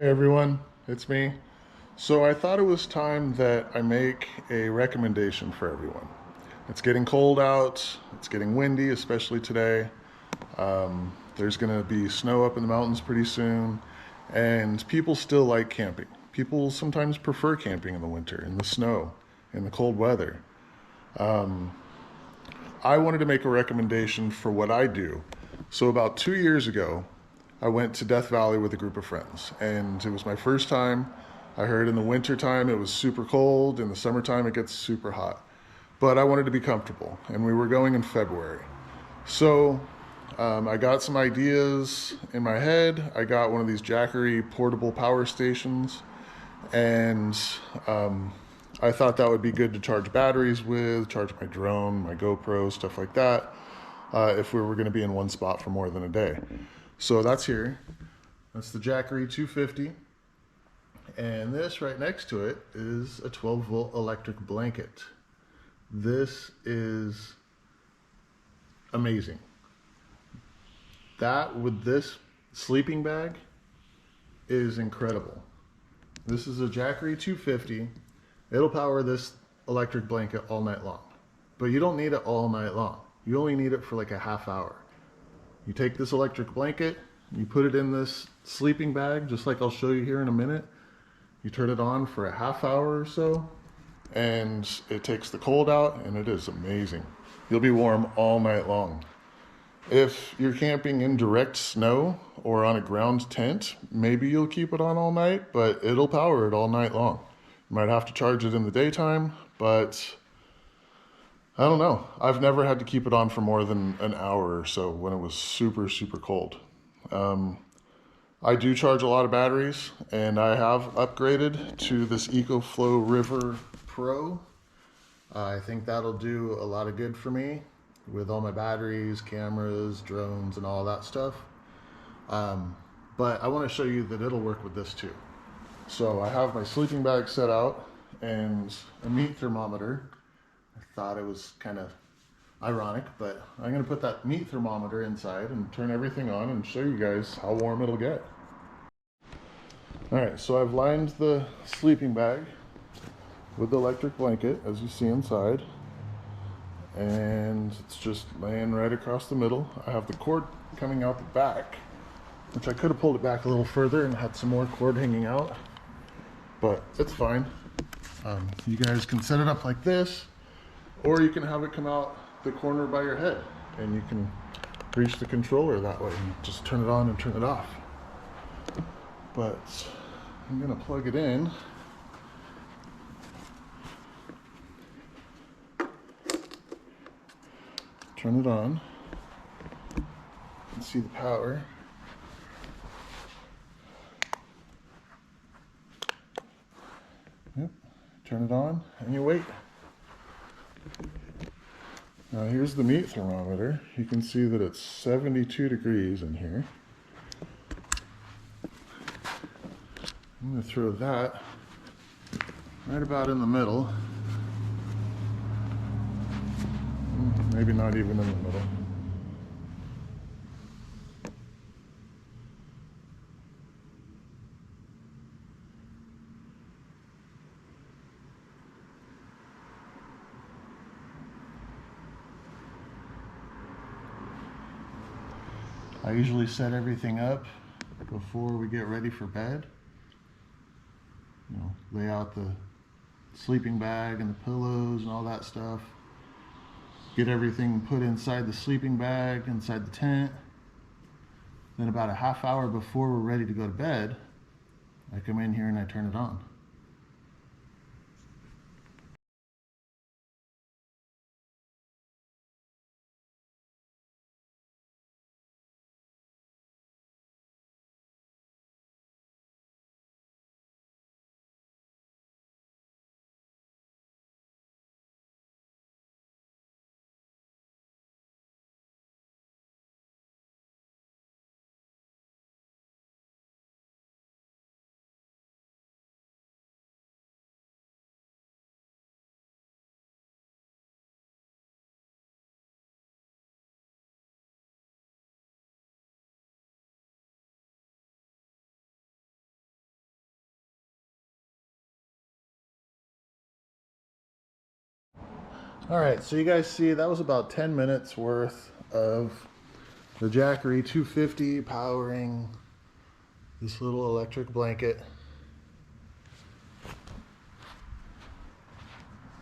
Hey everyone, it's me. So I thought it was time that I make a recommendation for everyone. It's getting cold out, it's getting windy, especially today. There's going to be snow up in the mountains pretty soon, and people still like camping. People sometimes prefer camping in the winter, in the snow, in the cold weather. I wanted to make a recommendation for what I do. So about 2 years ago, I went to Death Valley with a group of friends, and it was my first time. I heard in the winter time it was super cold, in the summertime it gets super hot. But I wanted to be comfortable, and we were going in February. So I got some ideas in my head. I got one of these Jackery portable power stations, and I thought that would be good to charge batteries with, charge my drone, my GoPro, stuff like that, if we were going to be in one spot for more than a day. So that's here. That's the Jackery 250. And this right next to it is a 12-volt electric blanket. This is amazing. That with this sleeping bag is incredible. This is a Jackery 250. It'll power this electric blanket all night long. But you don't need it all night long. You only need it for like a half hour. You take this electric blanket, you put it in this sleeping bag, just like I'll show you here in a minute. You turn it on for a half hour or so, and it takes the cold out, and it is amazing. You'll be warm all night long. If you're camping in direct snow or on a ground tent, maybe you'll keep it on all night, but it'll power it all night long. You might have to charge it in the daytime, but I don't know. I've never had to keep it on for more than an hour or so when it was super, super cold. I do charge a lot of batteries, and I have upgraded to this Ecoflow River Pro. I think that'll do a lot of good for me with all my batteries, cameras, drones, and all that stuff. But I want to show you that it'll work with this too. So I have my sleeping bag set out and a meat thermometer. I thought it was kind of ironic, but I'm going to put that meat thermometer inside and turn everything on and show you guys how warm it'll get. All right, so I've lined the sleeping bag with the electric blanket, as you see inside, and it's just laying right across the middle. I have the cord coming out the back, which I could have pulled it back a little further and had some more cord hanging out, but it's fine. You guys can set it up like this, or you can have it come out the corner by your head, and you can reach the controller that way and just turn it on and turn it off. But I'm gonna plug it in. Turn it on. You can see the power. Yep. Turn it on and you wait. Now here's the meat thermometer. You can see that it's 72 degrees in here. I'm going to throw that right about in the middle. Maybe not even in the middle. I usually set everything up before we get ready for bed. You know, lay out the sleeping bag and the pillows and all that stuff. Get everything put inside the sleeping bag, inside the tent. Then about a half hour before we're ready to go to bed, I come in here and I turn it on. All right, so you guys see that was about 10 minutes worth of the Jackery 250 powering this little electric blanket.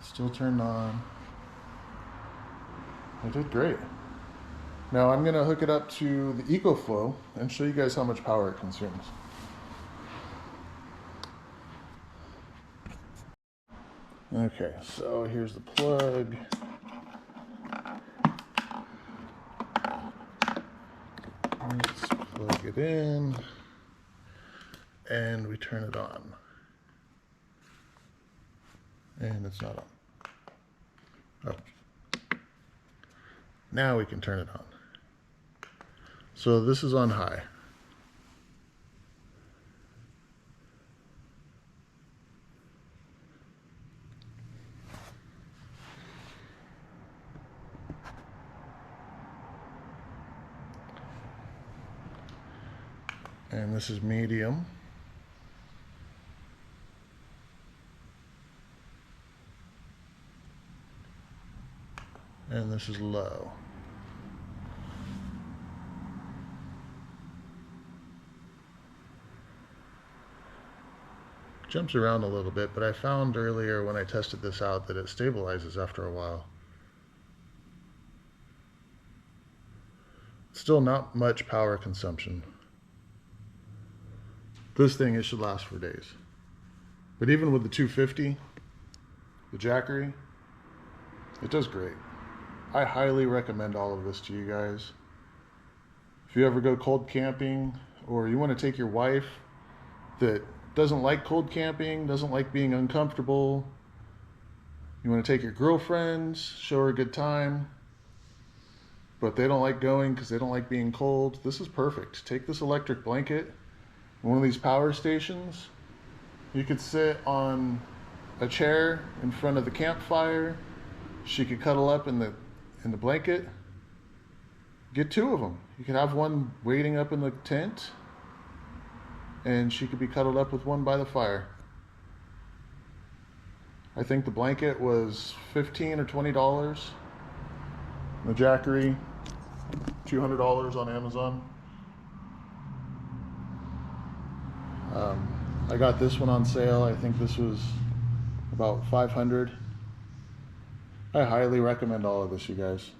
Still turned on. I did great. Now I'm gonna hook it up to the Ecoflow and show you guys how much power it consumes. Okay, so here's the plug. Let's plug it in and we turn it on. And it's not on. Oh. Now we can turn it on. So this is on high. And this is medium. And this is low. Jumps around a little bit, but I found earlier when I tested this out that it stabilizes after a while. Still not much power consumption. This thing, it should last for days. But even with the 250, the Jackery, it does great. I highly recommend all of this to you guys. If you ever go cold camping, or you want to take your wife that doesn't like cold camping, doesn't like being uncomfortable, you want to take your girlfriends, show her a good time, but they don't like going because they don't like being cold, this is perfect. Take this electric blanket, one of these power stations. You could sit on a chair in front of the campfire. She could cuddle up in the blanket. Get two of them. You could have one waiting up in the tent, and she could be cuddled up with one by the fire. I think the blanket was $15 or $20. The Jackery, $200 on Amazon. I got this one on sale. I think this was about $500. I highly recommend all of this, you guys.